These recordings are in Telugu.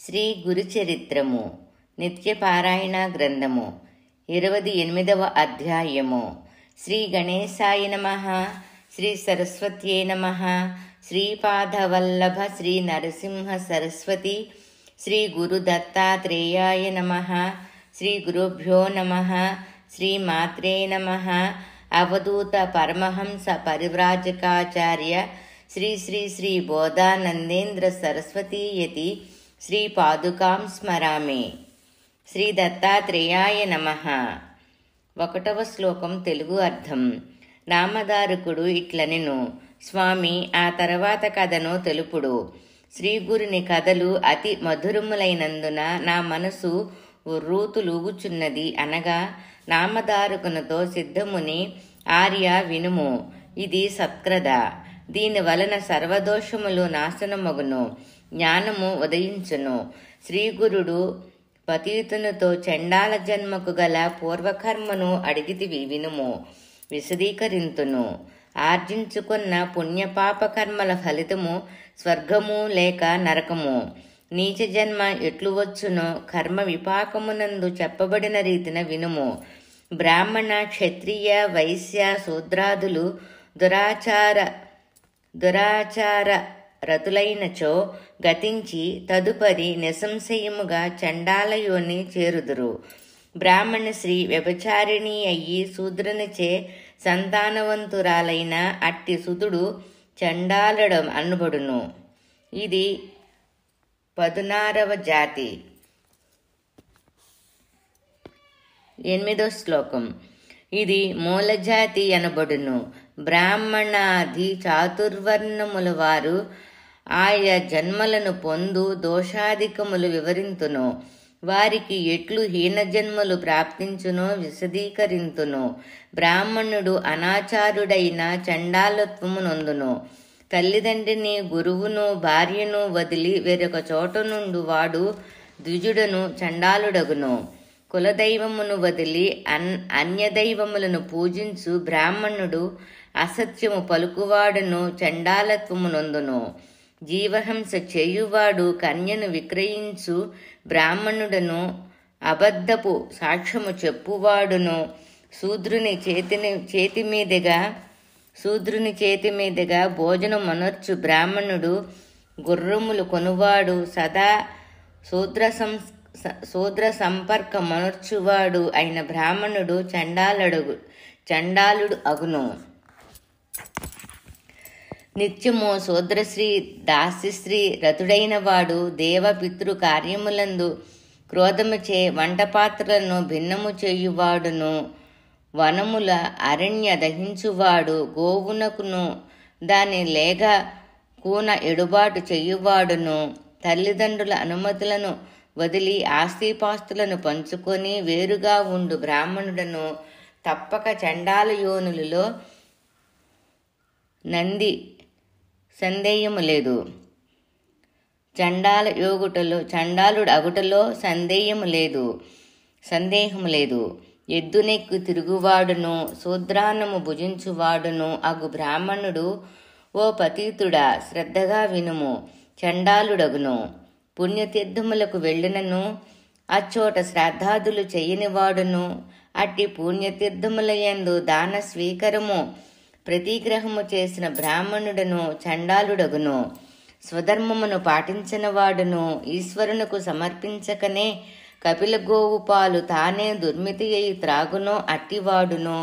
శ్రీ గురుచరిత్రము నిత్యపారాయణ గ్రంథము 28వ అధ్యాయము. శ్రీ గణేశాయ నమః. శ్రీ సరస్వత్యే నమః. శ్రీపాదవల్లభ శ్రీ నరసింహ సరస్వతి శ్రీ గురు దత్తాత్రేయాయ నమః. శ్రీ గురుభ్యో నమః. శ్రీ మాత్రే నమః. అవధూత పరమహంస పరివ్రాజకాచార్య శ్రీ శ్రీ శ్రీ బోధానందేంద్ర సరస్వతీయతి శ్రీ పాదుకాం స్మరామి. శ్రీ దత్తాత్రేయాయ నమః. 1వ శ్లోకం తెలుగు అర్థం. నామధారకుడు ఇట్లనెను, స్వామి ఆ తర్వాత కథను తెలుపుడు. శ్రీగురుని కథలు అతి మధురములైనందున నా మనసు ఉర్రూతులూగుచున్నది అనగా, నామధారకునితో సిద్ధముని ఆర్య వినుము, ఇది సత్క్రద. దీని వలన సర్వదోషములు నాశనమగును, జ్ఞానము ఉదయించును. శ్రీగురుడు పతీతునితో చండాల జన్మకు గల పూర్వకర్మను అడిగితివి వినుము, విశదీకరింతును. ఆర్జించుకున్న పుణ్యపాప కర్మల ఫలితము స్వర్గము లేక నరకము. నీచ జన్మ ఎట్లు వచ్చునో కర్మ విపాకమునందు చెప్పబడిన రీతిన వినుము. బ్రాహ్మణ క్షత్రియ వైశ్య శూద్రాదులు దురాచార రతులైనచో గతించి తదుపరి నిసంశయముగా చండాలయోని చేరుదురు. బ్రాహ్మణ స్త్రీ వ్యభిచారిణి అయ్యి శూద్రునిచే సంతానవంతురాలైన అట్టి సుతుడు చండాలుడు అనబడును. ఇది 16వ జాతి. 8వ శ్లోకం. ఇది మూలజాతి అనబడును. బ్రాహ్మణాది చాతుర్వర్ణముల వారు ఆయా జన్మలను పొందు దోషాధికములు వివరింతును. వారికి ఎట్లు హీనజన్మలు ప్రాప్తించునో విశదీకరింతును. బ్రాహ్మణుడు అనాచారుడైన చండాలత్వము నొందును. తల్లిదండ్రిని, గురువును, భార్యను వదిలి వేరొక చోట నుండి వాడు ద్విజుడను చండాలుడగును. కులదైవమును వదిలి అన్యదైవములను పూజించు బ్రాహ్మణుడు అసత్యము పలుకువాడును చండాలత్వము నొందును. జీవహింస చేయువాడు కన్యను విక్రయించు బ్రాహ్మణుడను అబద్ధపు సాక్ష్యము చెప్పువాడును. శూద్రుని చేతి మీదుగా భోజనం మనర్చు బ్రాహ్మణుడు గుర్రములు కొనువాడు. సదా శూద్ర సంపర్క మనర్చువాడు అయిన బ్రాహ్మణుడు చండాలుడు అగును. నిత్యము శూద్రశ్రీ దాసిశ్రీ రతుడైన వాడు దేవపితృ కార్యములందు క్రోధముచే వంటపాత్రలను భిన్నము చేయువాడును. వనముల అరణ్య దహించువాడు. గోవునకును దాని లేగ కూన ఎడుబాటు చేయువాడును. తల్లిదండ్రుల అనుమతులను వదిలి ఆస్తిపాస్తులను పంచుకొని వేరుగా ఉండు బ్రాహ్మణుడను తప్పక చండాల యోనులలో సందేహము లేదు. చండాలుడు అగుటలో సందేహము లేదు. ఎద్దునెక్కు తిరుగువాడును శూద్రాన్నము భుజించువాడును అగు బ్రాహ్మణుడు, ఓ పతీతుడా శ్రద్ధగా వినుము, చండాలుడగును. పుణ్యతీర్థములకు వెళ్ళినను అచ్చోట శ్రాద్ధాదులు చేయనివాడును. అట్టి పుణ్యతీర్థములయందు దాన స్వీకరము ప్రతిగ్రహము చేసిన బ్రాహ్మణుడను చండాలుడగును. స్వధర్మమును పాటించిన వాడును ఈశ్వరునకు సమర్పించకనే కపిల గోవు పాలు తానే దుర్మితి అయి త్రాగునో అట్టివాడును.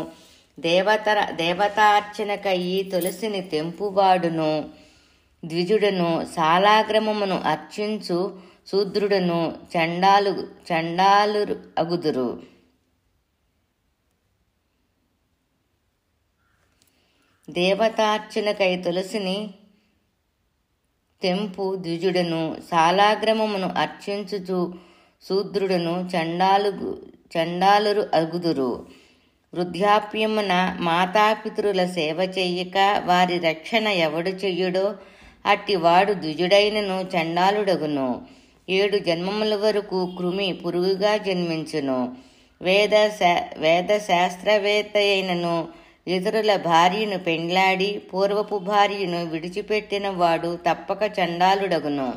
దేవతార్చనకయ్యి తులసిని తెంపువాడును ద్విజుడను. శాలాగ్రమమును అర్చించు శూద్రుడను చండాలు అగుదురు. దేవతార్చనకై తులసిని తెంపు ద్విజుడను. శాలాగ్రమమును అర్చించుచు శూద్రుడను చండాలురు అగుదురు. వృద్ధాప్యమున మాతాపితరుల సేవ చెయ్యక వారి రక్షణ ఎవడు చెయ్యుడో అట్టివాడు ద్విజుడైనను చండాలుడగును. 7 జన్మముల వరకు కృమి పురుగుగా జన్మించును. వేదశాస్త్రవేత్త అయినను ఇతరుల భార్యను పెండ్లాడి పూర్వపు భార్యను విడిచిపెట్టిన వాడు తప్పక చండాలుడగును.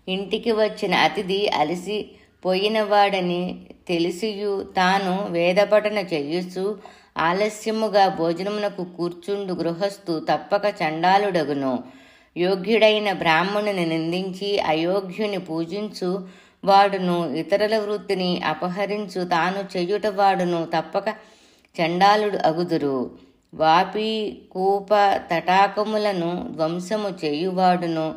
ఇంటికి వచ్చిన అతిథి అలసిపోయినవాడని తెలిసియు తాను వేదపఠన చెయ్యుచు ఆలస్యముగా భోజనమునకు కూర్చుండు గృహస్థు తప్పక చండాలుడగును. యోగ్యుడైన బ్రాహ్మణుని నిందించి అయోగ్యుని పూజించు వాడును, ఇతరుల వృత్తిని అపహరించు తాను చెయ్యుట వాడును తప్పక చండాలుడు అగుదురు. వాపి కూప తటాకములను ధ్వంసము చేయువాడును,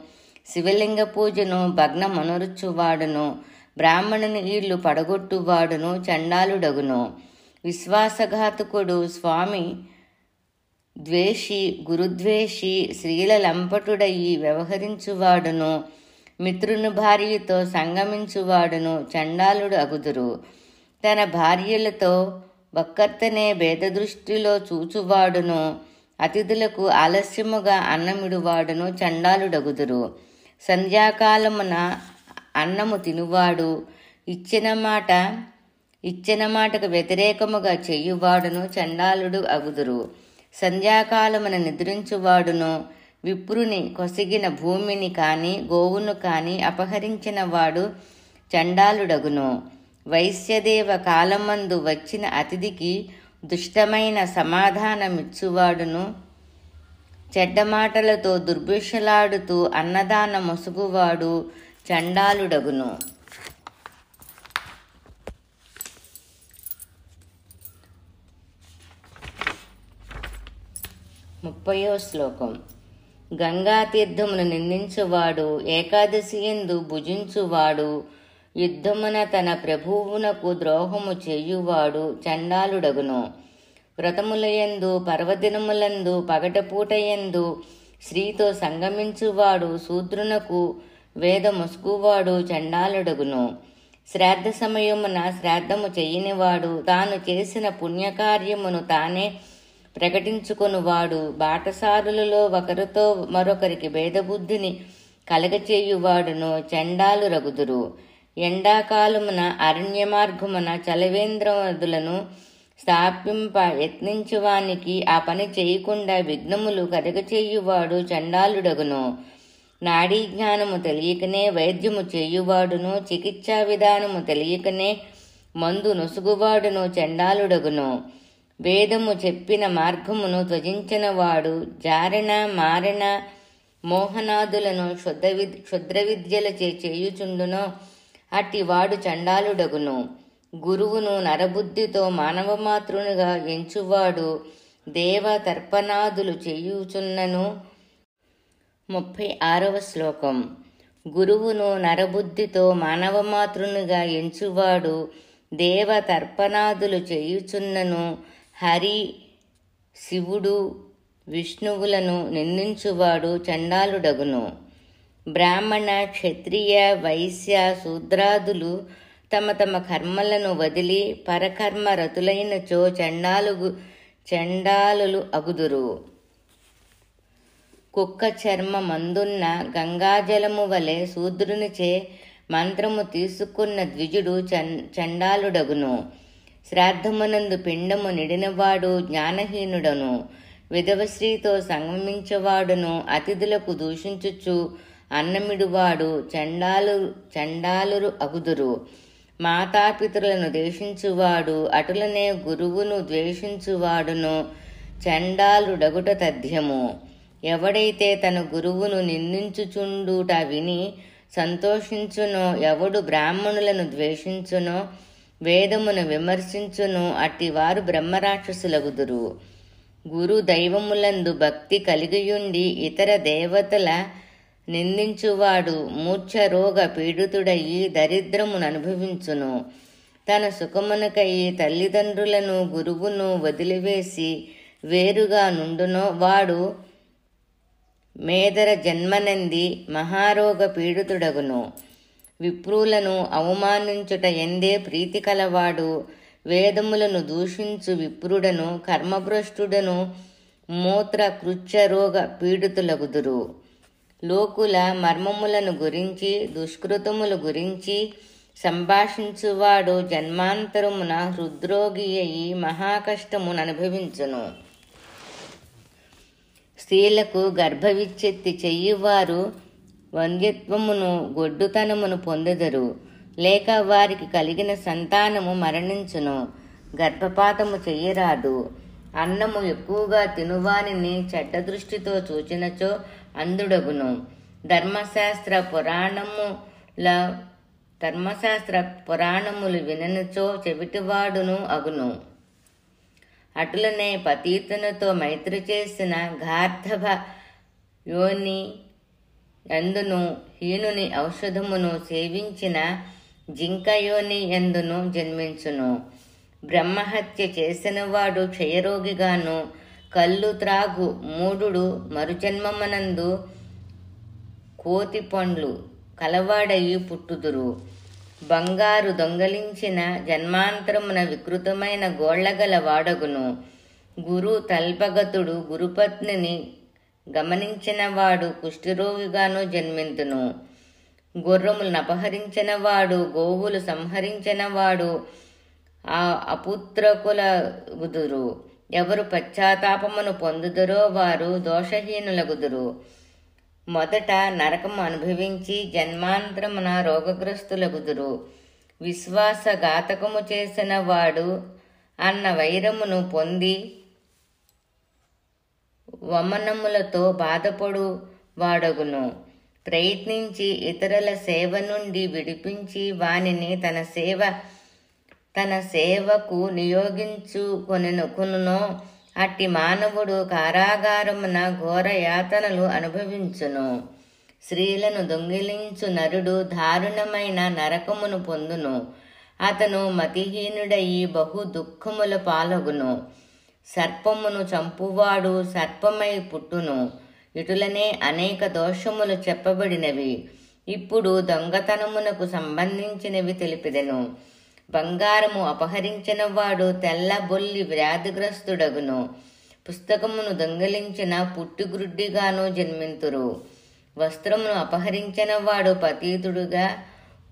శివలింగ పూజను భగ్నమనరుచువాడును, బ్రాహ్మణుని ఇల్లు పడగొట్టువాడును చండాలుడగును. విశ్వాసఘాతకుడు, స్వామి ద్వేషి, గురుద్వేషి, స్త్రీల లంపటుడయి వ్యవహరించువాడును, మిత్రుని భార్యతో సంగమించువాడును చండాలుడు అగుదురు. తన భార్యలతో ఒక్కర్తనే భేదదృష్టిలో చూచువాడును, అతిథులకు ఆలస్యముగా అన్నమిడువాడును చండాలుడగుదురు. సంధ్యాకాలమున అన్నము తినువాడు, ఇచ్చిన మాటకు వ్యతిరేకముగా చెయ్యువాడును చండాలుడు అగుదురు. సంధ్యాకాలమున నిద్రించువాడును, విప్రుని కొసిగిన భూమిని కాని గోవును కాని అపహరించిన వాడు చండాలుడగును. వైశ్యదేవ కాలమందు వచ్చిన అతిథికి దుష్టమైన సమాధానమిచ్చువాడును, చెడ్డ మాటలతో దుర్భిషలాడుతూ అన్నదాన మొసుగువాడు చండాలుడగును. 30వ శ్లోకం. గంగాతీర్థమును నిందించువాడు, ఏకాదశి యందు భుజించువాడు, యుద్ధమున తన ప్రభువునకు ద్రోహము చేయువాడు చండాలుడగును. వ్రతములయందు పర్వదినములందు పగటపూటయందు స్త్రీతో సంగమించువాడు, శూద్రునకు వేద ముసుగువాడు చండాలుడగును. శ్రాద్ధ సమయమున శ్రాద్ధము చెయ్యనివాడు, తాను చేసిన పుణ్యకార్యమును తానే ప్రకటించుకొనువాడు, బాటసారులలో ఒకరితో మరొకరికి భేదబుద్ధిని కలగచేయువాడును చండాలురగుదురు. ఎండాకాలమున అరణ్య మార్గమున చలవేంద్రవదులను స్థాపింప యత్నించువానికి ఆ పని చేయకుండా విఘ్నములు కలగచేయువాడు చండాలుడగును. నాడీ జ్ఞానము తెలియకనే వైద్యము చేయువాడును, చికిత్సా విధానము తెలియకనే మందు నొసుగువాడును చండాలుడగును. వేదము చెప్పిన మార్గమును త్యజించినవాడు జారణ మారణ మోహనాదులను క్షుద్ర విద్యలచే చేయుచుండునో అట్టివాడు చండాలుడగును. గురువును నరబుద్ధితో మానవమాతృనిగా ఎంచువాడు దేవ తర్పణాదులు చేయుచున్నను. 36వ శ్లోకం. గురువును నరబుద్ధితో మానవమాతృనిగా ఎంచువాడు దేవ తర్పణాదులు చేయుచున్నను. హరి, శివుడు, విష్ణువులను నిందించువాడు చండాలుడగును. బ్రాహ్మణ, క్షత్రియ, వైశ్య, శూద్రాదులు తమ తమ కర్మలను వదిలి పరకర్మ రతులైనచో చండాలులు అగుదురు. కుక్క చర్మ మందున్న గంగాజలము వలె శూద్రునిచే మంత్రము తీసుకున్న ద్విజుడు చండాలుడగును. శ్రాద్ధమునందు పిండము నిడినవాడు జ్ఞానహీనుడను, విధవశ్రీతో సంగమించేవాడును, అతిథులకు దూషించుచు అన్నమిడువాడు చండాలురు అగుదురు. మాతాపితరులను ద్వేషించువాడు, అటులనే గురువును ద్వేషించువాడును చండాలుడగుట తథ్యము. ఎవడైతే తన గురువును నిందించుచుండుట విని సంతోషించునో, ఎవడు బ్రాహ్మణులను ద్వేషించునో, వేదమును విమర్శించును, అట్టివారు బ్రహ్మరాక్షసులగుదురు. గురు దైవములందు భక్తి కలిగియుండి ఇతర దేవతల నిందించువాడు మూర్ఛరోగ పీడితుడయి దరిద్రమును అనుభవించును. తన సుఖమునకై తల్లిదండ్రులను గురువును వదిలివేసి వేరుగా నుండునో వాడు మేదర జన్మనంది మహారోగ పీడితుడగును. విప్రులను అవమానించుట ఎందే ప్రీతి కలవాడు వేదములను దూషించు విప్రుడను కర్మభ్రష్టుడను మూత్ర కృచ్ఛరోగ పీడితులగుదురు. లోకుల మర్మములను గురించి దుష్కృతముల గురించి సంభాషించువాడు జన్మాంతరమున హృద్రోగి అయి మహాకష్టమును అనుభవించును. స్త్రీలకు గర్భవిచ్ఛేత్తి చెయ్యువారు వంధ్యత్వమును గొడ్డుతనమును పొందెదరు, లేక వారికి కలిగిన సంతానము మరణించును. గర్భపాతము చెయ్యరాదు. అన్నము ఎక్కువగా తినువానిని చెడ్డ దృష్టితో చూచినచో అంధుడగును. ధర్మశాస్త్ర పురాణములు విననుచో చెవిటివాడును అగును. అటులనే పతీతునితో మైత్రి చేసిన గార్ధభ యోని ఎందును, హీనుని ఔషధమును సేవించిన జింకయోని ఎందును జన్మించును. బ్రహ్మహత్య చేసినవాడు క్షయరోగిగాను, కళ్ళు త్రాగు మూఢుడు మరుజన్మమనందు కోతి పండ్లు కలవాడయి పుట్టుదురు. బంగారు దొంగలించిన జన్మాంతరమున వికృతమైన గోళ్లగల వాడగును. గురు తల్పగతుడు గురుపత్నిని గమనించినవాడు కుష్ఠరోగిగాను జన్మింతును. గుర్రములను అపహరించినవాడు, గోవులు సంహరించినవాడు అపుత్రకులగుదురు. ఎవరు పశ్చాత్తాపమును పొందుదురో వారు దోషహీనులగుదురు. మొదట నరకము అనుభవించి జన్మాంతరమున రోగగ్రస్తులగుదురు. విశ్వాసఘాతకము చేసిన వాడు అన్న వైరమును పొంది వమనములతో బాధపడు వాడగును. ప్రయత్నించి ఇతరుల సేవ నుండి విడిపించి వానిని తన సేవకు నియోగించుకొనునో అట్టి మానవుడు కారాగారమున ఘోర యాతనలు అనుభవించును. స్త్రీలను దొంగిలించు నరుడు దారుణమైన నరకమును పొందును. అతను మతిహీనుడయి బహు దుఃఖముల పాలగును. సర్పమును చంపువాడు సర్పమై పుట్టును. ఇటులనే అనేక దోషములు చెప్పబడినవి. ఇప్పుడు దొంగతనమునకు సంబంధించినవి తెలిపెదను. బంగారము అపహరించిన వాడు తెల్లబొల్లి వ్యాధిగ్రస్తుడగును. పుస్తకమును దొంగిలించిన పుట్టిగ్రుడ్డిగాను జన్మింతురు. వస్త్రమును అపహరించిన వాడు పతీతుడుగా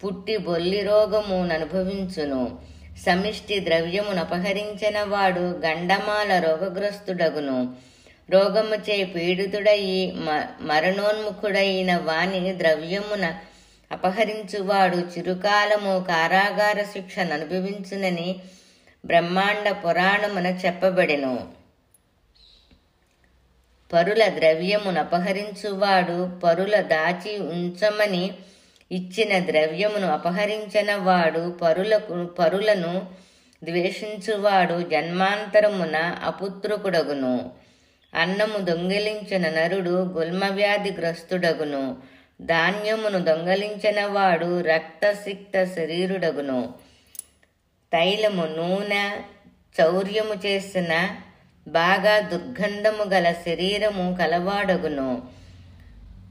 పుట్టి బొల్లి రోగమును అనుభవించును. సమిష్టి ద్రవ్యమును అపహరించిన వాడు గండమాల రోగగ్రస్తుడగును. రోగముచే పీడితుడయి మరణోన్ముఖుడైన వాని ద్రవ్యమున అపహరించువాడు చిరుకాలము కారాగార శిక్షను అనుభవించునని బ్రహ్మాండ పురాణమున చెప్పబడెను. పరుల ద్రవ్యమును అపహరించువాడు పరుల దాచి ఉంచమని ఇచ్చిన ద్రవ్యమును అపహరించిన వాడు పరులను ద్వేషించువాడు జన్మాంతరమున అపుత్రుకుడగును. అన్నము దొంగిలించిన నరుడు గుల్మవ్యాధిగ్రస్తుడగును. ధాన్యమును దొంగలించిన వాడు రక్తసిక్త శరీరుడగును. తైలము నూనె చౌర్యము చేసిన బాగా దుర్గంధము గల శరీరము కలవాడగును.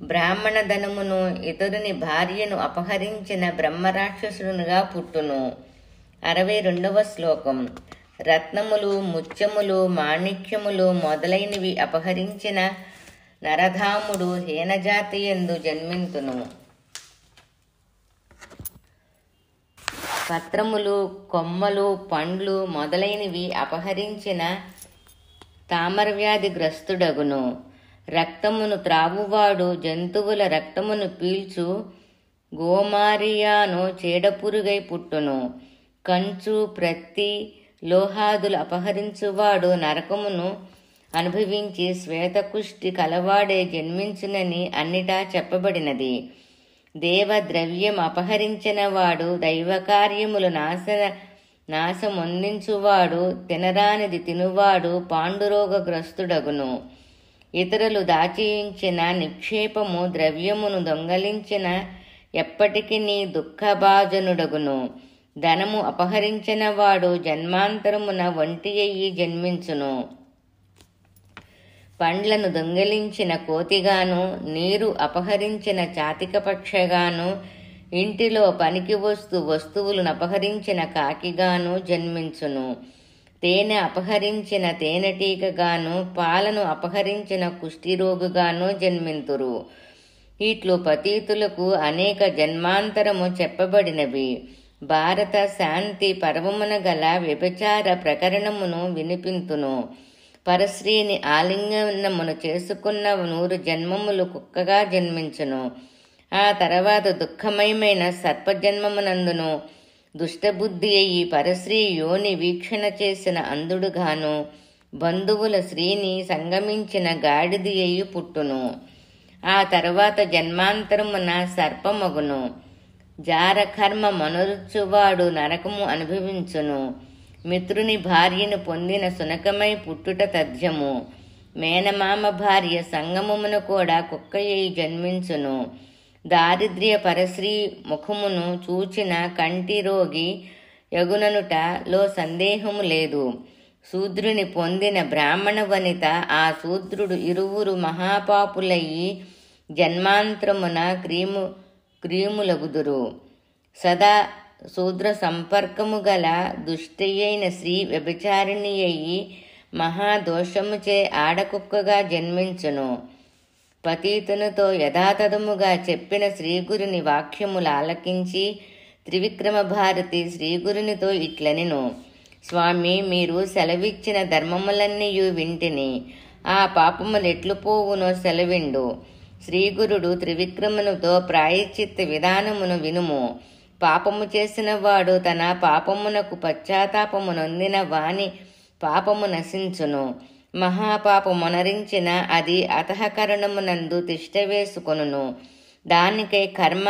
బ్రాహ్మణ ధనమును ఇతరుని భార్యను అపహరించిన బ్రహ్మరాక్షసునిగా పుట్టును. 62వ శ్లోకం. రత్నములు, ముత్యములు, మాణిక్యములు మొదలైనవి అపహరించిన నరధాముడు హీనజాతి యందు జన్మింతును. పత్రములు, కొమ్మలు, పండ్లు మొదలైనవి అపహరించిన తామరవ్యాధిగ్రస్తుడగును. రక్తమును త్రావువాడు జంతువుల రక్తమును పీల్చు గోమారియాను చీడపురుగై పుట్టును. కంచు, ప్రత్తి, లోహాదులు అపహరించువాడు నరకమును అనుభవించి శ్వేతకుష్టి కలవాడే జన్మించునని అన్నిటా చెప్పబడినది. దేవద్రవ్యం అపహరించిన వాడు దైవకార్యములు నాశమొందించువాడు తినరానిది తినువాడు పాండురోగగ్రస్తుడగును. ఇతరులు దాచియించిన నిక్షేపము ద్రవ్యమును దొంగలించిన ఎప్పటికీ దుఃఖభాజనుడగును. ధనము అపహరించిన వాడు జన్మాంతరమున ఒంటి అయ్యి జన్మించును. పండ్లను దొంగిలించిన కోతిగాను, నీరు అపహరించిన చాతికపక్షగాను, ఇంటిలో పనికి వస్తువులను అపహరించిన కాకిగాను జన్మించును. తేనె అపహరించిన తేనెటీగగాను, పాలను అపహరించిన కుష్ఠిరోగుగాను జన్మింతురు. ఇట్లు పతీతులకు అనేక జన్మాంతరము చెప్పబడినవి. భారత శాంతి పర్వమున గల వ్యభిచార ప్రకరణమును వినిపింతును. పరశ్రీని ఆలింగనమును చేసుకున్న 100 జన్మములు కుక్కగా జన్మించును. ఆ తర్వాత దుఃఖమయమైన సర్పజన్మమునందును దుష్టబుద్ధి అయి పరశ్రీ యోని వీక్షణ చేసిన అంధుడుగాను బంధువుల స్త్రీని సంగమించిన గాడిది అయి పుట్టును. ఆ తర్వాత జన్మాంతరమున సర్పమగును. జారకర్మ మనరుచువాడు నరకము అనుభవించును. మిత్రుని భార్యను పొందిన సునకమై పుట్టుట తథ్యము. మేనమామ భార్య సంగమమున కూడా కుక్కయ్యి జన్మించును. దారిద్ర్య పరశ్రీ ముఖమును చూచిన కంటి రోగి యగుననుటలో సందేహము లేదు. శూద్రుని పొందిన బ్రాహ్మణ వనిత ఆ శూద్రుడు ఇరువురు మహాపాపులయ్యి జన్మాంతరమున క్రీములగుదురు. సదా శూద్ర సంపర్కము గల దుష్టయైన స్త్రీ వ్యభిచారిణి అయి మహాదోషముచే ఆడకుక్కగా జన్మించును. పతీతునితో యథాతథముగా చెప్పిన శ్రీగురుని వాక్యములు ఆలకించి త్రివిక్రమ భారతి శ్రీగురునితో ఇట్లనెను. స్వామి, మీరు సెలవిచ్చిన ధర్మములన్నీయు వింటిని. ఆ పాపములెట్లు పోవునో సెలవిండు. శ్రీగురుడు త్రివిక్రమునితో ప్రాయశ్చిత్త విధానమును వినుము. పాపము చేసిన వాడు తన పాపమునకు పశ్చాత్తాపము నొందిన వాని పాపము నశించును. మహాపాపమునరించిన అది అతఃకరణమునందు తిష్ట వేసుకొనును. దానికై కర్మ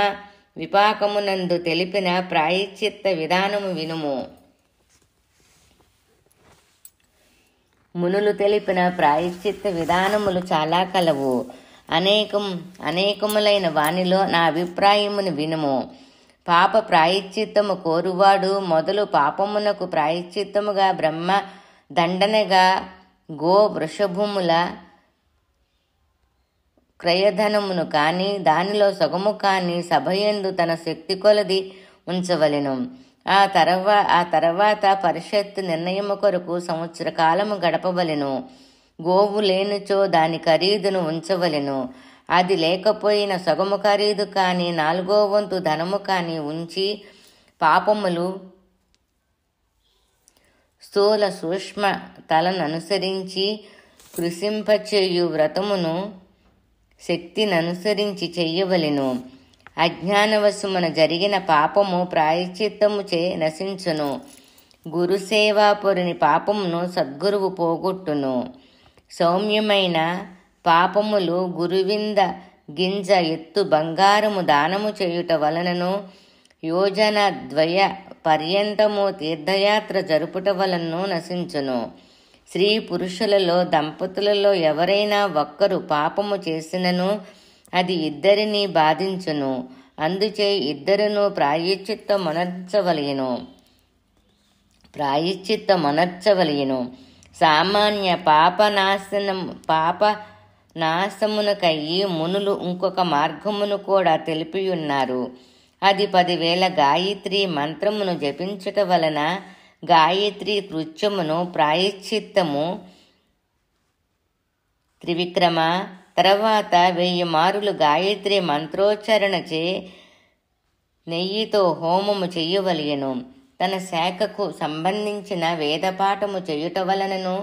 విపాకమునందు తెలిపిన ప్రాయశ్చిత్త విధానము వినుము. మునులు తెలిపిన ప్రాయశ్చిత్త విధానములు చాలా కలవు. అనేకములైన వానిలో నా అభిప్రాయమును వినుము. పాప ప్రాయశ్చిత్తము కోరువాడు మొదలు పాపమునకు ప్రాయశ్చిత్తముగా బ్రహ్మ దండనగా గో వృషభముల క్రయధనమును కాని దానిలో సగము కాని సభయందు తన శక్తి కొలది ఉంచవలెను. ఆ తర్వాత పరిషత్తు నిర్ణయము కొరకు సంవత్సర కాలము గడపవలెను. గోవు లేనిచో దాని ఖరీదును ఉంచవలెను. అది లేకపోయిన సగము ఖరీదు కాని 4వ వంతు ధనము కాని ఉంచి పాపములు స్థూల సూక్ష్మ తలననుసరించి కృషింపచేయు వ్రతమును శక్తిననుసరించి చెయ్యవలెను. అజ్ఞానవశమున జరిగిన పాపము ప్రాయశ్చిత్తముచే నశించును. గురుసేవాపురుని పాపమును సద్గురువు పోగొట్టును. సౌమ్యమైన పాపములు గురువింద గింజ ఎత్తు బంగారము దానము చేయుట వలనను యోజన ద్వయ పర్యంతము తీర్థయాత్ర జరుపుట వలనను నశించును. స్త్రీ పురుషులలో దంపతులలో ఎవరైనా ఒక్కరు పాపము చేసినను అది ఇద్దరిని బాధించును. అందుచే ఇద్దరును ప్రాయశ్చిత్తమొనర్చవలెను. సామాన్య పాపనాశమునకయ్యి మునులు ఇంకొక మార్గమును కూడా తెలిపియున్నారు. అది 10,000 గాయత్రి మంత్రమును జపించుట వలన గాయత్రి కృత్యమును ప్రాయశ్చిత్తము. త్రివిక్రమ, తర్వాత 1000 మారులు గాయత్రి మంత్రోచ్చరణచే నెయ్యితో హోమము చెయ్యవలెను. తన శాఖకు సంబంధించిన వేదపాఠము చేయుట వలనను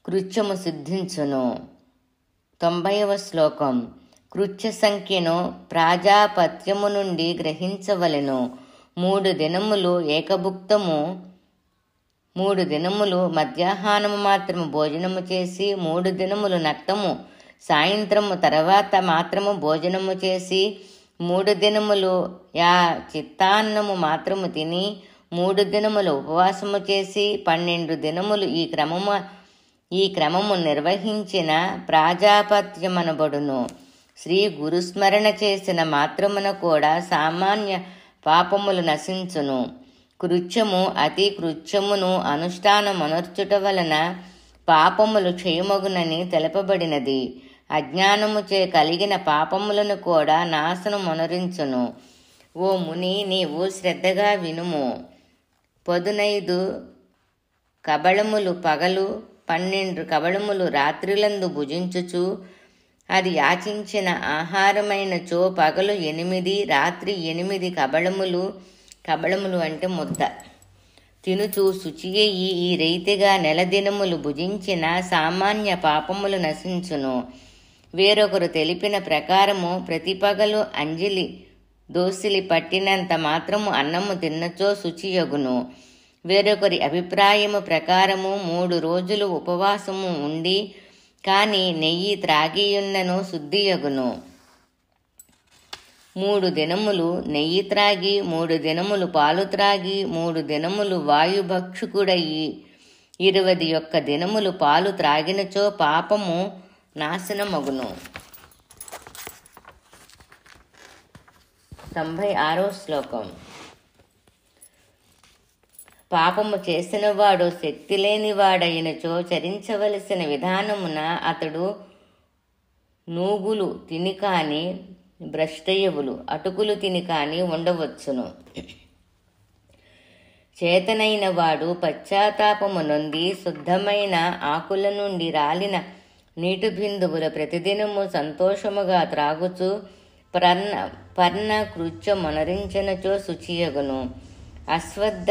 కృత్యము సిద్ధించును. 90వ శ్లోకం. కృత్య సంఖ్యను ప్రాజాపత్యము నుండి గ్రహించవలెను. 3 దినములు ఏకభుక్తము, 3 దినములు మధ్యాహ్నము మాత్రము భోజనము చేసి 3 దినములు నక్తము సాయంత్రము తర్వాత మాత్రము భోజనము చేసి 3 దినములు చిత్తాన్నము మాత్రము తిని 3 దినములు ఉపవాసము చేసి 12 దినములు ఈ క్రమము నిర్వహించిన ప్రాజాపత్యమనబడును. శ్రీ గురుస్మరణ చేసిన మాత్రమున కూడా సామాన్య పాపములు నశించును. కృత్యము అతి కృత్యమును అనుష్ఠానమనర్చుట వలన పాపములు క్షయమగునని తెలపబడినది. అజ్ఞానముచే కలిగిన పాపములను కూడా నాశనమొనరించును. ఓ ముని, నీవు శ్రద్ధగా వినుము. 15 కబళములు పగలు, 12 కబళములు రాత్రిలందు భుజించుచు అది యాచించిన ఆహారమైనచో పగలు 8 రాత్రి 8 కబళములు అంటే ముద్ద తినుచు శుచియ్యి ఈ రీతిగా నెల దినములు భుజించిన సామాన్య పాపములు నశించును. వేరొకరు తెలిపిన ప్రకారము ప్రతి పగలు అంజలి దోసిలి పట్టినంత మాత్రము అన్నము తిన్నచో శుచియగును. వేరొకరి అభిప్రాయము ప్రకారము 3 రోజులు ఉపవాసము ఉండి కాని నెయ్యి త్రాగియున్నను శుద్ధియగును. 3 దినములు నెయ్యి త్రాగి 3 దినములు పాలు త్రాగి 3 దినములు వాయుభక్షుకుడయి 21 దినములు పాలు త్రాగినచో పాపము నాశనమగును. 96వ శ్లోకం. పాపము చేసినవాడు శక్తి లేనివాడైనచో చరించవలసిన విధానమున అతడు నూగులు తిని కాని భ్రష్టయవులు అటుకులు తిని కాని ఉండవచ్చును. చేతనైన వాడు పశ్చాత్తాపము నొంది శుద్ధమైన ఆకుల నుండి రాలిన నీటి బిందువుల ప్రతిదినము సంతోషముగా త్రాగుచు పర్ణ కృత్యమొనరించినచో శుచియగును. అశ్వద్ధ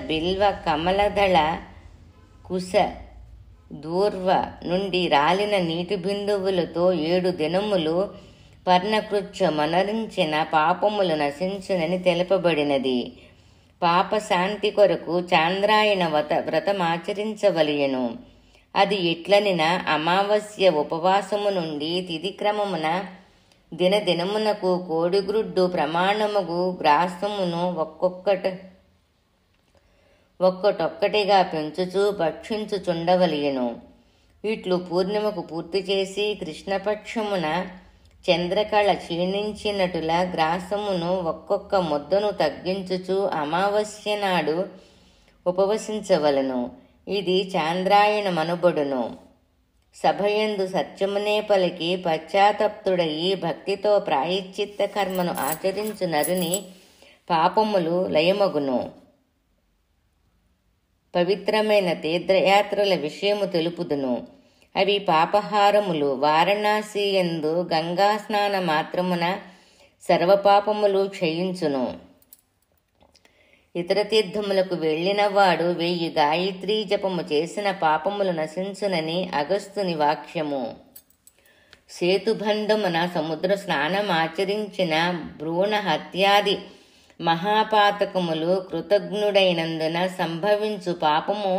బిల్వ కమలదళ కుశ దూర్వ నుండి రాలిన నీటి బిందువులతో 7 దినములు పర్ణకృత్యమొనరించిన పాపములు నశించునని తెలుపబడినది. పాప శాంతి కొరకు చాంద్రాయణ వ్రతమాచరించవలయను. అది ఎట్లనిన అమావాస్య ఉపవాసము నుండి తిథి క్రమమున దినదినమునకు కోడిగ్రుడ్డు ప్రమాణముగు గ్రాసమును ఒక్కటొక్కటిగా పెంచుచూ భక్షించుచుండవలయను. ఇట్లు పూర్ణిమకు పూర్తి చేసి కృష్ణపక్షమున చంద్రకళ క్షీణించినటుల గ్రాసమును ఒక్కొక్క ముద్దను తగ్గించుచు అమావాస్య నాడు ఉపవసించవలను. ఇది చాంద్రాయణమనుబడును. సభయందు సత్యమునే పలికి పశ్చాత్తప్తుడయి భక్తితో ప్రాయశ్చిత్త కర్మను ఆచరించు నరుని పాపములు లయమగును. పవిత్రమైన తీర్థయాత్రల విషయము తెలుపుదును. అవి పాపహారములు. వారణాసి యందు గంగా స్నాన మాత్రమున సర్వపాపములు క్షయించును. ఇతర తీర్థములకు వెళ్ళినవాడు 1000 గాయత్రీ జపము చేసిన పాపములు నశించునని అగస్త్యుని వాక్యము. సేతుబంధమున సముద్ర స్నానమాచరించిన భ్రూణ హత్యాది మహాపాతకములు కృతజ్ఞుడైనందున సంభవించు పాపము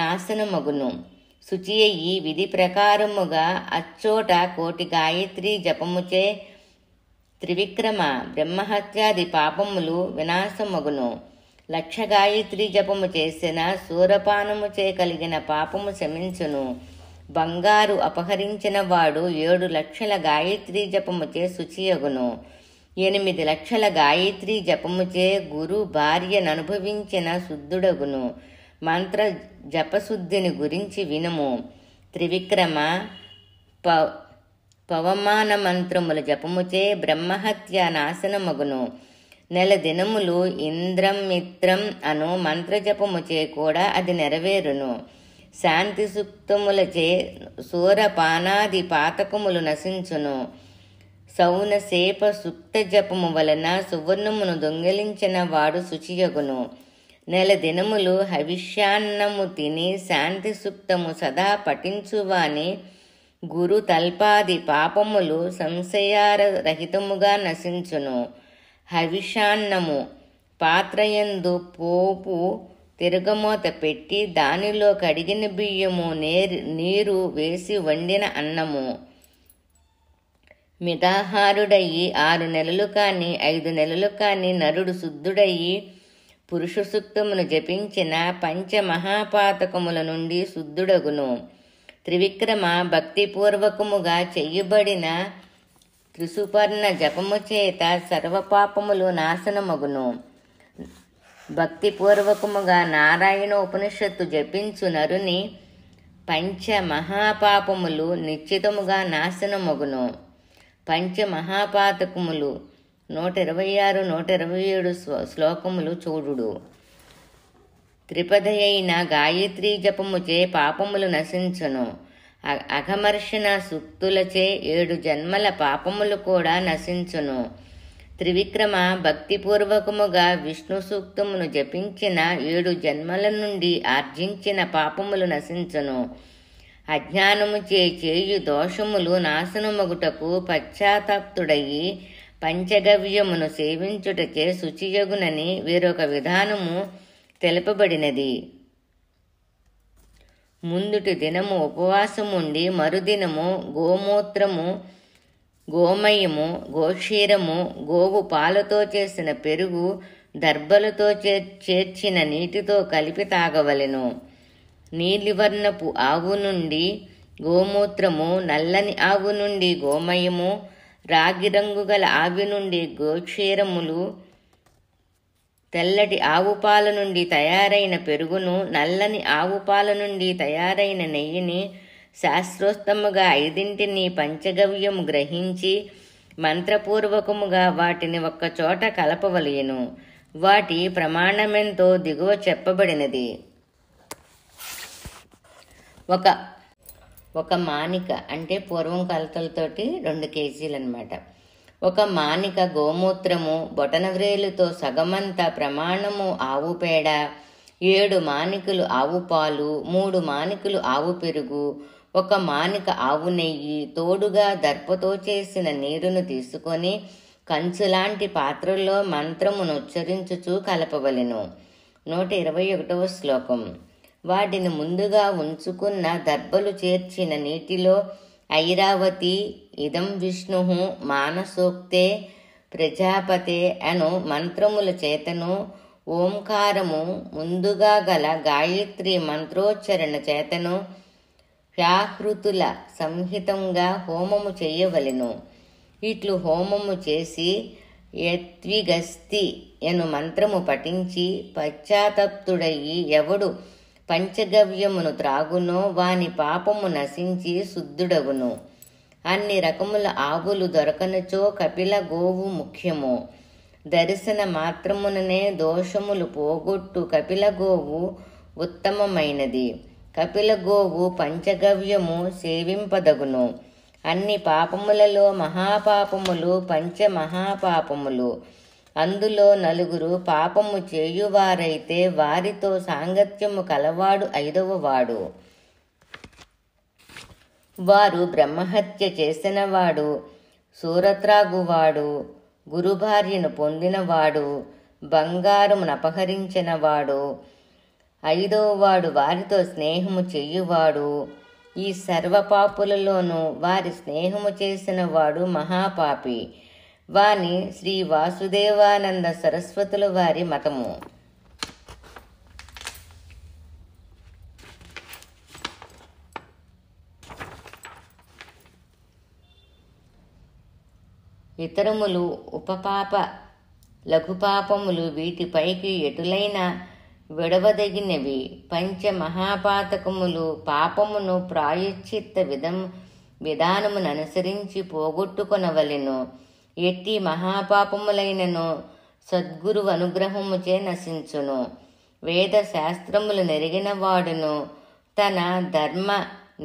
నాశనమగును. శుచి అయి విధి ప్రకారముగా అచ్చోట 1,000 గాయత్రీ జపముచే త్రివిక్రమ బ్రహ్మహత్యాది పాపములు వినాశమగును. 1,00,000 గాయత్రీ జపము చేసిన సూరపానముచే కలిగిన పాపము శమించును. బంగారు అపహరించిన వాడు 7 లక్షల గాయత్రీ జపముచే శుచియగును. 8 లక్షల గాయత్రీ జపముచే గురు భార్యననుభవించిన శుద్ధుడగును. మంత్ర జపశుద్ధిని గురించి వినుము. త్రివిక్రమ పవమాన మంత్రముల జపముచే బ్రహ్మహత్య నాశనమగును. 1 దినములు ఇంద్రం మిత్రం అను మంత్రజపముచే కూడా అది నెరవేరును. శాంతి సూక్తములచే సూరపానాది పాతకములు నశించును. సౌనసేప సుక్త జపము వలన సువర్ణమును దొంగిలించిన వాడు శుచియగును. 1 దినములు హవిష్యాన్నము తిని శాంతి సూక్తము సదా పఠించువాని గురు తల్పాది పాపములు సంశయారహితముగా నశించును. హవిషాన్నము పాత్రయందు పోపు తిరగమూత పెట్టి దానిలో కడిగిన బియ్యము నీరు వేసి వండిన అన్నము. మితాహారుడయి 6 నెలలు కాని 5 నెలలు కాని నరుడు శుద్ధుడయి పురుష సూక్తమును జపించిన పంచమహాపాతకముల నుండి శుద్ధుడగును. త్రివిక్రమ భక్తిపూర్వకముగా చెయ్యబడిన త్రిసుపర్ణ జపము చేత సర్వపాపములు నాశనమగును. భక్తిపూర్వకముగా నారాయణ ఉపనిషత్తు జపించు నరుని పంచమహాపాపములు నిశ్చితముగా నాశనమగును. పంచమహాపాతకములు 126, 127 శ్లోకములు చూడుడు. త్రిపదయైన గాయత్రీ జపముచే పాపములు నశించును. అఘమర్షణ సూక్తులచే 7 జన్మల పాపములు కూడా నశించును. త్రివిక్రమ భక్తిపూర్వకముగా విష్ణు సూక్తమును జపించిన 7 జన్మల నుండి ఆర్జించిన పాపములు నశించును. అజ్ఞానము చేయు దోషములు నాశనమగుటకు పశ్చాత్తాప్తుడయి పంచగవ్యమును సేవించుటచే శుచియగునని వేరొక విధానము తెలుపబడినది. ముందుటి దినము ఉపవాసముండి మరుదినము గోమూత్రము, గోమయము, గోక్షీరము, గోవు పాలతో చేసిన పెరుగు, దర్భలతో చేర్చిన నీటితో కలిపి తాగవలెను. నీలివర్ణపు ఆవు నుండి గోమూత్రము, నల్లని ఆవు నుండి గోమయము, రాగి రంగు గల ఆవి నుండి గోక్షీరములు, తెల్లటి ఆవు పాల నుండి తయారైన పెరుగును, నల్లని ఆవు పాల నుండి తయారైన నెయ్యిని శాస్త్రోత్తముగా 5 పంచగవ్యము గ్రహించి మంత్రపూర్వకముగా వాటిని ఒక్కచోట కలపవలెను. వాటి ప్రమాణమెంతో దిగువ చెప్పబడినది. ఒక మానిక అంటే పూర్వం కొలతలతోటి 2 కేజీలు అన్నమాట. ఒక మానిక గోమూత్రము, బొటనవ్రేలుతో సగమంత ప్రమాణము ఆవు పేడ, 7 మానికలు ఆవు పాలు, 3 మానికలు ఆవు పెరుగు, 1 మానిక ఆవు నెయ్యి, తోడుగా దర్పతో చేసిన నీరును తీసుకొని కంచులాంటి పాత్రల్లో మంత్రమును ఉచ్చరించుచూ కలపవలెను. 121వ శ్లోకం. వాటిని ముందుగా ఉంచుకున్న దర్భలు చేర్చిన నీటిలో ఐరావతి ఇదం విష్ణు మానసోక్తే ప్రజాపతే అను మంత్రముల చేతను ఓంకారము ముందుగా గల గాయత్రి మంత్రోచ్చరణ చేతను వ్యాహృతుల సంహితంగా హోమము చేయవలెను. ఇట్లు హోమము చేసి యత్విగస్తి అను మంత్రము పఠించి పశ్చాత్తప్తుడయి ఎవడు పంచగవ్యమును త్రాగునో వాని పాపము నశించి శుద్ధుడగును. అన్ని రకముల ఆవులు దొరకనచో కపిల గోవు ముఖ్యము. దర్శన మాత్రముననే దోషములు పోగొట్టు కపిల గోవు ఉత్తమమైనది. కపిల గోవు పంచగవ్యము సేవింపదగును. అన్ని పాపములలో మహాపాపములు పంచమహాపాపములు. అందులో 4 పాపము చేయువారైతే వారితో సాంగత్యము కలవాడు 5వ వాడు. వారు బ్రహ్మహత్య చేసినవాడు, సూరత్రాగువాడు, గురుభార్యను పొందినవాడు, బంగారమును అపహరించినవాడు, 5వ వాడు వారితో స్నేహము చెయ్యువాడు. ఈ సర్వపాపులలోనూ వారి స్నేహము చేసిన వాడు మహాపాపి. వాని శ్రీ వాసుదేవానంద సరస్వతుల వారి మతము. ఇతరములు ఉపపాప లఘుపాపములు వీటిపైకి ఎటులైన విడవదగినవి. పంచమహాపాతకములు పాపమును ప్రాయశ్చిత్త విధానమును అనుసరించి పోగొట్టుకొనవలెను. ఎట్టి మహాపాపములైనను సద్గురు అనుగ్రహముచే నశించును. వేద శాస్త్రములు నెరిగిన వాడును, తన ధర్మ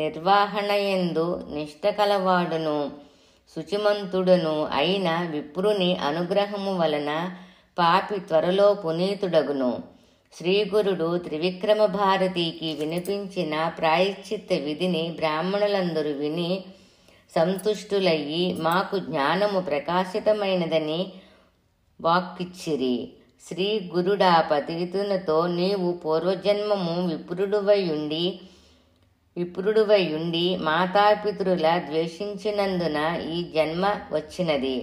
నిర్వహణయందు నిష్ట కలవాడును, శుచిమంతుడును అయిన విప్రుని అనుగ్రహము వలన పాపి త్వరలో పునీతుడగును. శ్రీగురుడు త్రివిక్రమ భారతికి వినిపించిన ప్రాయశ్చిత్త విధిని బ్రాహ్మణులందరూ విని సంతుష్టులయ్యి మాకు జ్ఞానము ప్రకాశితమైనదని వాక్కిచ్చిరి. శ్రీ గురుడా పతితునితో నీవు పూర్వజన్మము విప్రుడువై ఉండి మాతాపితరుల ద్వేషించినందున ఈ జన్మ వచ్చినది.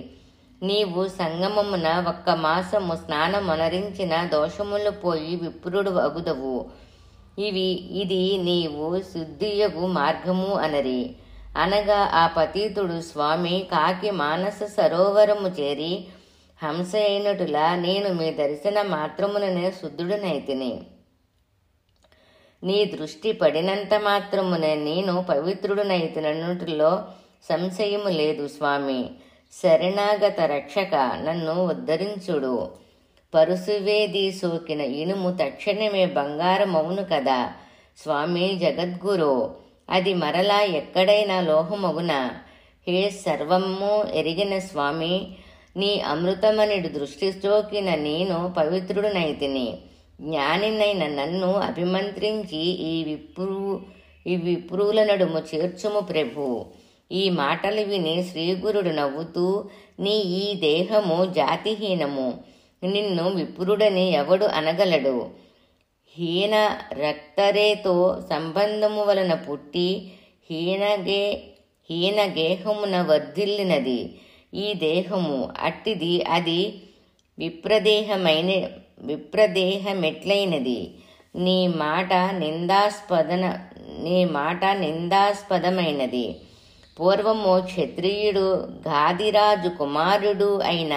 నీవు సంగమమున 1 మాసము స్నానమొనరించిన దోషములు పోయి విప్రుడు అగుదవు. ఇది నీవు శుద్ధియగు మార్గము అనరి. అనగా ఆ పతితుడు స్వామి కాకి మానస సరోవరము చేరి హంస అయినటులా నేను మీ దర్శన మాత్రముననే శుద్ధుడునైతిని. నీ దృష్టి పడినంత మాత్రమునే నేను పవిత్రుడునైతినన్నుటిలో సంశయము లేదు స్వామి. శరణాగత రక్షక నన్ను ఉద్ధరించుడు. పరుసువేది సోకిన ఇనుము తక్షణమే బంగారమవును కదా స్వామి జగద్గురు. అది మరలా ఎక్కడైనా లోహమగునా? హే సర్వము ఎరిగిన స్వామి, నీ అమృతమనిడు దృష్టి సోకిన నేను పవిత్రుడునైతిని. జ్ఞానినైన నన్ను అభిమంత్రించి ఈ విప్రుల నడుము చేర్చుము ప్రభు. ఈ మాటలు విని శ్రీగురుడు నవ్వుతూ, నీ ఈ దేహము జాతిహీనము, నిన్ను విప్రుడని ఎవడు అనగలడు? హీన రక్తరేతో సంబంధము వలన పుట్టి హీనగేహమున వర్ధిల్లినది ఈ దేహము. అట్టిది అది విప్రదేహమెట్లైనది. నీ మాట నిందాస్పదమైనది. పూర్వము క్షత్రియుడు గాదిరాజు కుమారుడు అయిన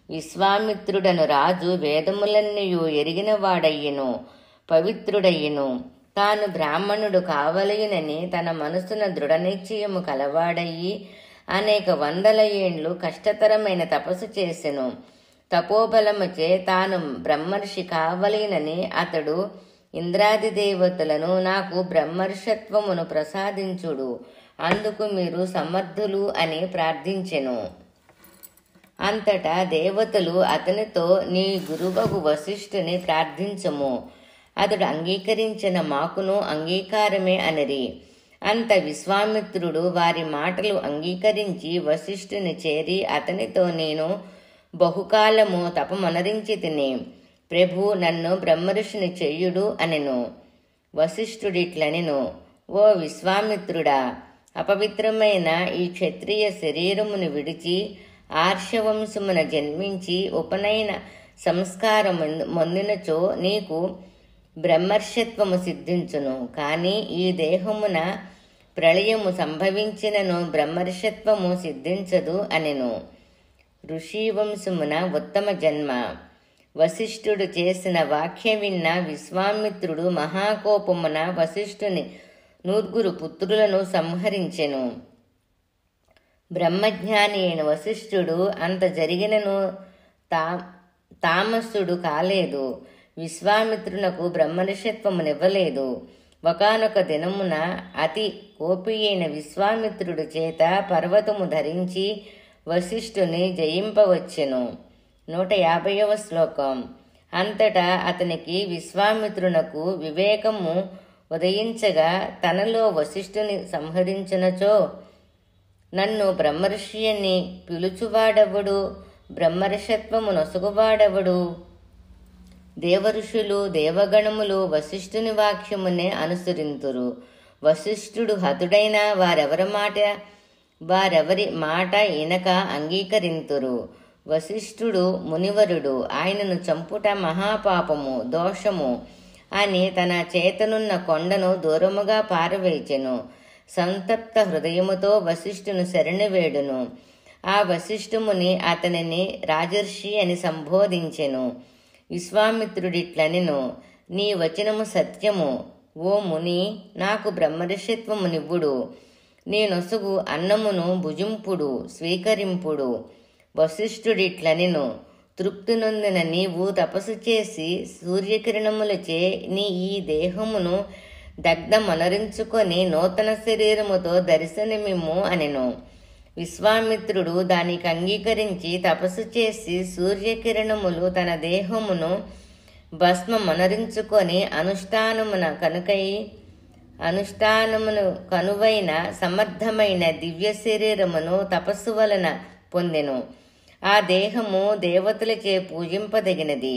విశ్వామిత్రుడను రాజు వేదములన్నయూ ఎరిగినవాడయ్యెను, పవిత్రుడయ్యెను. తాను బ్రాహ్మణుడు కావలయునని తన మనసున దృఢనిశ్చయము కలవాడయ్యి అనేక వందల ఏండ్లు కష్టతరమైన తపస్సు చేసెను. తపోబలముచే తాను బ్రహ్మర్షి కావలయునని అతడు ఇంద్రాది దేవతలను నాకు బ్రహ్మర్షత్వమును ప్రసాదించుడు, అందుకు మీరు సమర్థులు అని ప్రార్థించెను. అంతటా దేవతలు అతనితో, నీ గురువగు వశిష్ఠుని ప్రార్థించము, అతడు అంగీకరించిన మాకును అంగీకారమే అనిరి. అంత విశ్వామిత్రుడు వారి మాటలు అంగీకరించి వశిష్ఠుని చేరి అతనితో, నేను బహుకాలము తపమనరించి తిని, ప్రభు నన్ను బ్రహ్మర్షిని చెయ్యుడు అనెను. వశిష్ఠుడిట్లనెను, ఓ విశ్వామిత్రుడా, అపవిత్రమైన ఈ క్షత్రియ శరీరమును విడిచి ఆర్షవంశమున జన్మించి ఉపనయన సంస్కారము పొందినచో నీకు బ్రహ్మర్షత్వము సిద్ధించును. కానీ ఈ దేహమున ప్రళయము సంభవించినను బ్రహ్మర్షత్వము సిద్ధించదు అనెను. ఋషివంశమున ఉత్తమ జన్మ. వశిష్ఠుడు చేసిన వాక్య విన్న విశ్వామిత్రుడు మహాకోపమున వశిష్ఠుని 9 పుత్రులను సంహరించెను. బ్రహ్మజ్ఞాని అయిన వశిష్ఠుడు అంత జరిగినను తామసుడు కాలేదు. విశ్వామిత్రునకు బ్రహ్మర్షత్వమునివ్వలేదు. ఒకానొక దినమున అతి కోపి అయిన విశ్వామిత్రుడు చేత పర్వతము ధరించి వశిష్ఠుని జయింపవచ్చెను. 150వ శ్లోకం. అంతటా అతనికి విశ్వామిత్రునకు వివేకము ఉదయించగా, తనలో వశిష్ఠుని సంహరించినచో నన్ను బ్రహ్మర్షి అని పిలుచువాడెవడు? బ్రహ్మర్షత్వము నొసగువాడెవడు? దేవఋషులు దేవగణములు వశిష్ఠుని వాక్యమునే అనుసరింతురు. వశిష్ఠుడు హతుడైన వారెవరి మాట ఇనక అంగీకరింతురు. వశిష్ఠుడు మునివరుడు, ఆయనను చంపుట మహాపాపము, దోషము అని తన చేతనున్న కొండను దూరముగా పారవేచెను. సంతప్త హృదయముతో వశిష్ఠును శరణు వేడును. ఆ వశిష్ఠుముని అతనిని రాజర్షి అని సంబోధించెను. విశ్వామిత్రుడిట్లనెను, నీ వచనము సత్యము. ఓ ముని, నాకు బ్రహ్మర్షిత్వము నివ్వుడు. నేనొసగు అన్నమును భుజింపుడు, స్వీకరింపుడు. వశిష్ఠుడిట్లనెను, తృప్తి నొందిన నీవు తపస్సు చేసి సూర్యకిరణములచే నీ ఈ దేహమును దగ్ధమనరించుకొని నూతన శరీరముతో దర్శనమిమ్ము అనెను. విశ్వామిత్రుడు దానికి అంగీకరించి తపస్సు చేసి సూర్యకిరణములు తన దేహమును భస్మమనరించుకొని అనుష్ఠానమును కనువైన సమర్థమైన దివ్య శరీరమును తపస్సు వలన పొందెను. ఆ దేహము దేవతలచే పూజింపదగినది.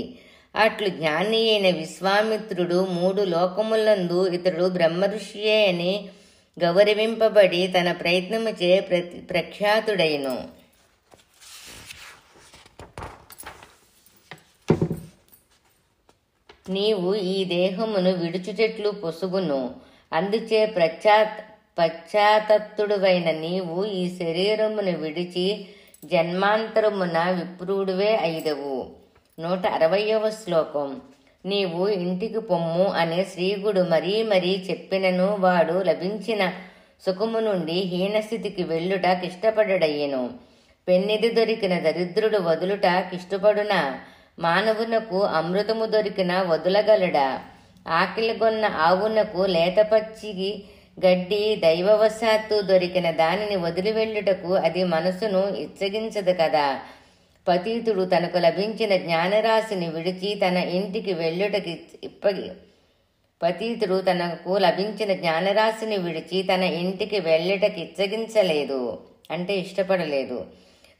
అట్లు జ్ఞాని అయిన విశ్వామిత్రుడు 3 లోకములందు ఇతడు బ్రహ్మర్షియే అని గౌరవింపబడి తన ప్రయత్నముచే ప్రఖ్యాతుడైను. నీవు ఈ దేహమును విడుచుటెట్లు పొసుగును. అందుచే పశ్చాత్తప్తుడువైన నీవు ఈ శరీరమును విడిచి జన్మాంతరమున విప్రుడువే అయిదవు. 160వ శ్లోకం. నీవు ఇంటికి పొమ్ము అనే శ్రీగుడు మరీ చెప్పినను వాడు లభించిన సుఖము నుండి హీనస్థితికి వెళ్ళుట కిష్టపడడయ్యెను. పెన్నిది దొరికిన దరిద్రుడు వదులుట కిష్టపడున? మానవునకు అమృతము దొరికిన వదులగలడా? ఆకలిగొన్న ఆవునకు లేతపచ్చికి గడ్డి దైవవశాత్తు దొరికిన దానిని వదిలి వెళ్ళుటకు అది మనసును ఇచ్చగించదు కదా. పతీతుడు తనకు లభించిన జ్ఞానరాశిని విడిచి తన ఇంటికి వెళ్ళుటకి పతీతుడు తనకు లభించిన జ్ఞానరాశిని విడిచి తన ఇంటికి వెళ్ళటకి ఇచ్చగించలేదు, అంటే ఇష్టపడలేదు.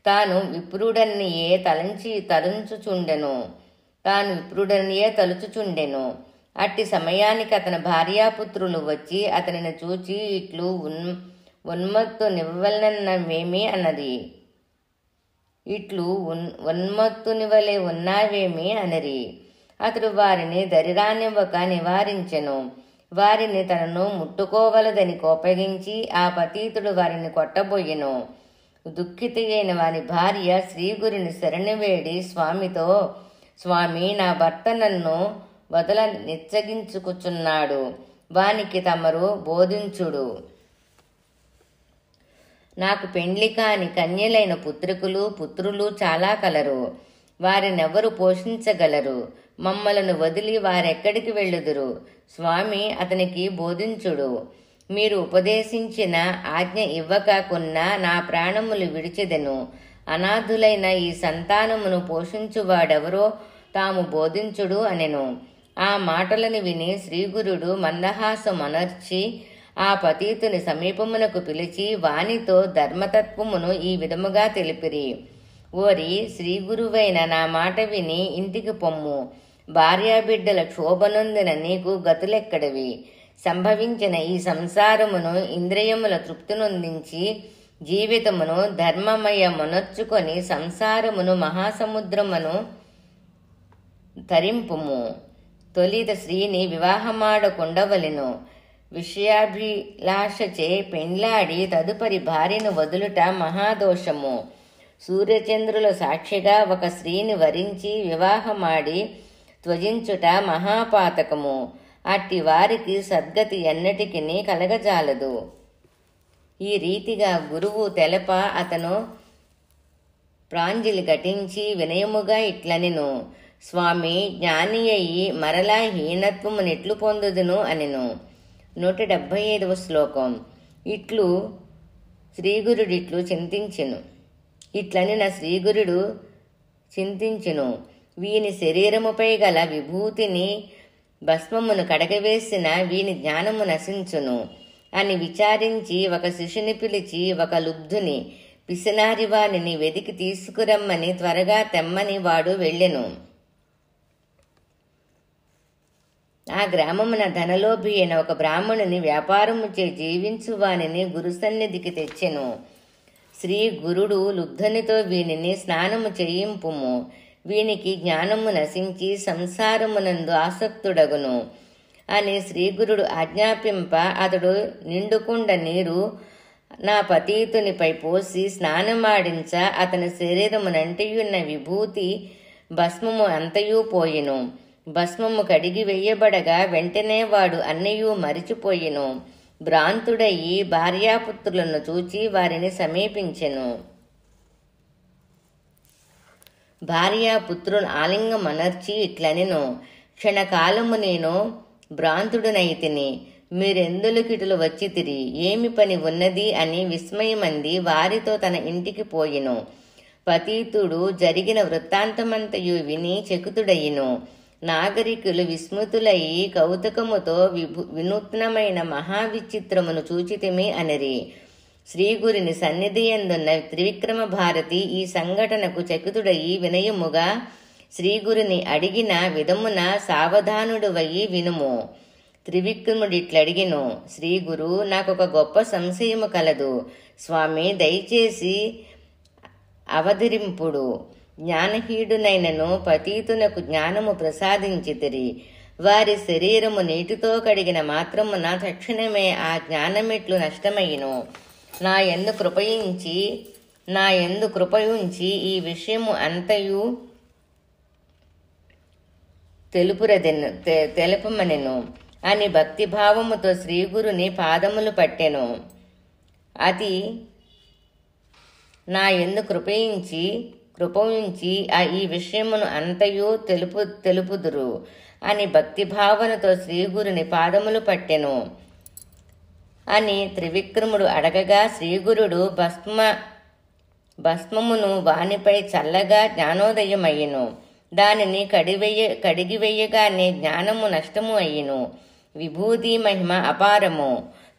తాను విప్రుడనియే తలుచుచుండెను. అట్టి సమయానికి అతని భార్యాపుత్రులు వచ్చి అతనిని చూచి ఇట్లు ఉన్మత్తునివలె ఉన్నావేమి అనిరి. అతడు వారిని దరిరానివ్వక నివారించెను. వారిని తనను ముట్టుకోవలదని కోపగించి ఆ పతీతుడు వారిని కొట్టబోయెను. దుఃఖిత అయిన వాని భార్య శ్రీగురుని శరణివేడి స్వామితో, స్వామి, నా భర్త నన్ను వదల నిచ్చగించుకుచున్నాడు, వానికి తమరు బోధించుడు. నాకు పెండ్లి కాని కన్యలైన పుత్రులు చాలా కలరు. వారినెవరు పోషించగలరు? మమ్మలను వదిలి వారెక్కడికి వెళ్ళుదురు? స్వామి, అతనికి బోధించుడు. మీరు ఉపదేశించిన ఆజ్ఞ ఇవ్వకాకున్నా నా ప్రాణములు విడిచెదెను. అనాథులైన ఈ సంతానమును పోషించువాడెవరో తాము బోధించుడు అనెను. ఆ మాటలను విని శ్రీగురుడు మందహాసమనర్చి ఆ పతీతుని సమీపమునకు పిలిచి వానితో ధర్మతత్వమును ఈ విధముగా తెలిపిరి. ఓరి శ్రీగురువైన నా మాట విని ఇంటికి పొమ్ము. భార్యాబిడ్డల క్షోభనొందిన నీకు గతులెక్కడివి? సంభవించిన ఈ సంసారమును ఇంద్రియముల తృప్తినొందించి జీవితమును ధర్మమయమునర్చుకొని సంసారమును మహాసముద్రమును తరింపుము. తొలిత స్త్రీని వివాహమాడకుండవలెను. విషయాభిలాషచే పెండ్లాడి తదుపరి భార్యను వదులుట మహాదోషము. సూర్యచంద్రుల సాక్షిగా ఒక స్త్రీని వరించి వివాహమాడి త్వజించుట మహాపాతకము. అట్టి వారికి సద్గతి ఎన్నటికి కలగజాలదు. ఈ రీతిగా గురువు తెలప అతను ప్రాంజలి ఘటించి వినయముగా ఇట్లనెను. స్వామి, జ్ఞాని అయి మరలా హీనత్వమునెట్లు పొందుదును అనెను. 175వ శ్లోకం. ఇట్లు శ్రీగురుడిట్లు చింతించెను. ఇట్లని నా శ్రీగురుడు చింతించెను. వీని శరీరముపై గల విభూతిని భస్మమును కడగవేసిన వీని జ్ఞానము నశించును అని విచారించి ఒక శిష్యుని పిలిచి ఒక లుబ్ధుని పిసినారి వానిని వెదికి తీసుకురమ్మని త్వరగా తెమ్మని వాడు వెళ్ళెను. ఆ గ్రామమున ధనలోభి అయిన ఒక బ్రాహ్మణుని వ్యాపారముచే జీవించు వానిని గురుసన్నిధికి తెచ్చెను. శ్రీ గురుడు లుబ్ధనితో వీనిని స్నానము చేయింపుము. వీనికి జ్ఞానము నశించి సంసారమునందు ఆసక్తుడగును అని శ్రీగురుడు ఆజ్ఞాపింప అతడు నిండుకుండ నీరు నా పతీతునిపై పోసి స్నానమాడించ అతని శరీరమునంటియున్న విభూతి భస్మము అంతయూ పోయెను. భస్మము కడిగి వెయ్యబడగా వెంటనే వాడు అన్నయూ మరిచిపోయెను. భ్రాంతుడయి భార్యాపుత్రులను చూచి వారిని సమీపించెను. భార్యాపుత్రుని ఆలింగమనర్చి ఇట్లనెను. క్షణకాలము నేను భ్రాంతుడునైతిని. మీరెందులకిటులు వచ్చితిరి? ఏమి పని ఉన్నది అని విస్మయమంది వారితో తన ఇంటికి పోయెను. పతీతుడు జరిగిన వృత్తాంతమంతయు విని చకితుడయ్యెను. నాగరికులు విస్మృతులయ్యి కౌతుకముతో వినూత్నమైన మహావిచిత్రమును చూచితిమి అనిరి. శ్రీగురిని సన్నిధియందున్న త్రివిక్రమ భారతి ఈ సంఘటనకు చకితుడయి వినయముగా శ్రీగురిని అడిగిన విధమున సావధానుడువయి వినుము. త్రివిక్రముడిట్లడిగెను. శ్రీగురు, నాకొక గొప్ప సంశయము కలదు. స్వామి, దయచేసి అవధరింపుడు. జ్ఞానహీడునైనను పతీతునకు జ్ఞానము ప్రసాదించితిరి. వారి శరీరము నీటితో కడిగిన మాత్రమున తక్షణమే ఆ జ్ఞానమెట్లు నష్టమయ్యను. నా యందు కృపయుంచి ఈ విషయము అంతయు తెలుపమనెను అని భక్తిభావముతో శ్రీగురుని పాదములు పట్టెను. అది నా యందు కృపయుంచి ఈ విషయమును అంతయు తెలుపుదురు అని భక్తిభావనతో శ్రీగురుని పాదములు పట్టెను అని త్రివిక్రముడు అడగగా శ్రీగురుడు భస్మమును వానిపై చల్లగా జ్ఞానోదయమయ్యెను. దానిని కడిగివెయ్యగానే జ్ఞానము నష్టము అయ్యెను. విభూతి మహిమ అపారము.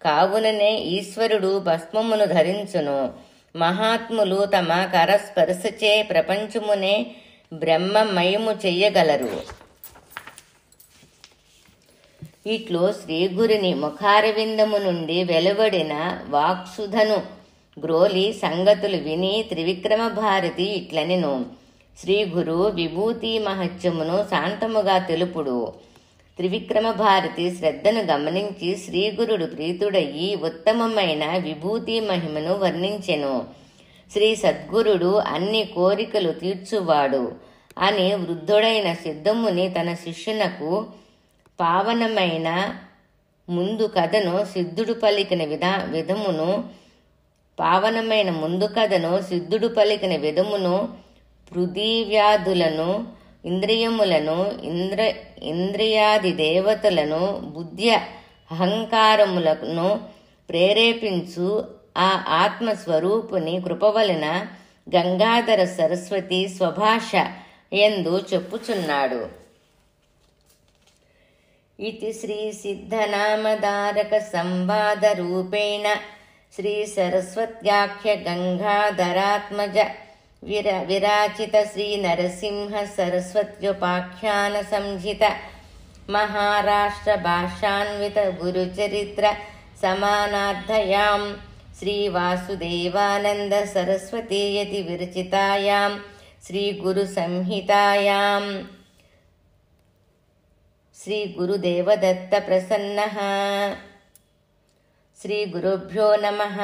కావుననే ఈశ్వరుడు భస్మమును ధరించును. మహాత్ములు తమ కరస్పర్శచే ప్రపంచమునే బ్రహ్మమయము చెయ్యగలరు. ఇట్లు శ్రీగురుని ముఖారవిందము నుండి వెలువడిన వాక్సుధను గ్రోలి సంగతులు విని త్రివిక్రమ భారతి ఇట్లనెను. శ్రీగురు విభూతి మహత్యమును శాంతముగా తెలుపుడు. త్రివిక్రమ భారతి శ్రద్ధను గమనించి శ్రీగురుడు ప్రీతుడయ్యి ఉత్తమమైన విభూతి మహిమను వర్ణించెను. శ్రీ సద్గురుడు అన్ని కోరికలు తీర్చువాడు అని వృద్ధుడైన సిద్ధముని తన శిష్యునకు పావనమైన ముందు కథను సిద్ధుడు పలికిన విధమును పృథివ్యాధులను ఇంద్రియములను ఇంద్రియాది దేవతలను బుద్ధ్య అహంకారములను ప్రేరేపించు ఆ ఆత్మస్వరూపుని కృపవలన గంగాధర సరస్వతి స్వభాష యందు చెప్పుచున్నాడు. ఇతి శ్రీ సిద్ధనామధారక సంవాద రూపేణ శ్రీ సరస్వత్యాఖ్య గంగాధరాత్మజ విరాచిత శ్రీ నరసింహ సరస్వత్యుపాఖ్యాన సంహిత మహారాష్ట్ర భాషాన్విత గురుచరిత్ర సమానార్థయాం శ్రీ వాసుదేవానంద సరస్వతీయతి విరచితాయాం శ్రీ గురు సంహితాయాం శ్రీ గురుదేవదత్త ప్రసన్నః. శ్రీ గురుభ్యో నమః.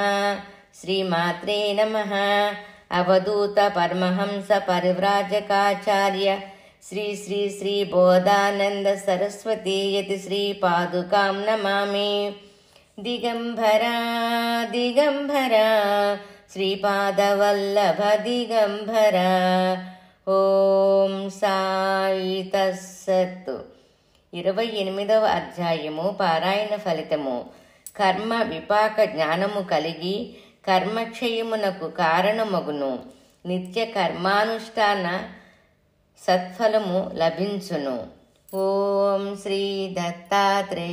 శ్రీమాత్రే నమః. అవధూత పరమహంస పరివ్రాజకాచార్య శ్రీ శ్రీ శ్రీ బోధానంద సరస్వతీయతి శ్రీ పాదుకాం నమామి. దిగంబరా దిగంబరా శ్రీపాదవల్లభ దిగంబరా. ఓం సాయి తస్సత్. 28వ అధ్యాయము పారాయణ ఫలితము. కర్మ విపాక జ్ఞానము కలిగి కర్మక్షయమునకు కారణమగును. నిత్య కర్మానుష్ఠాన సత్ఫలము లభించును. ఓం శ్రీ దత్తాత్రేయార్పణమస్తు.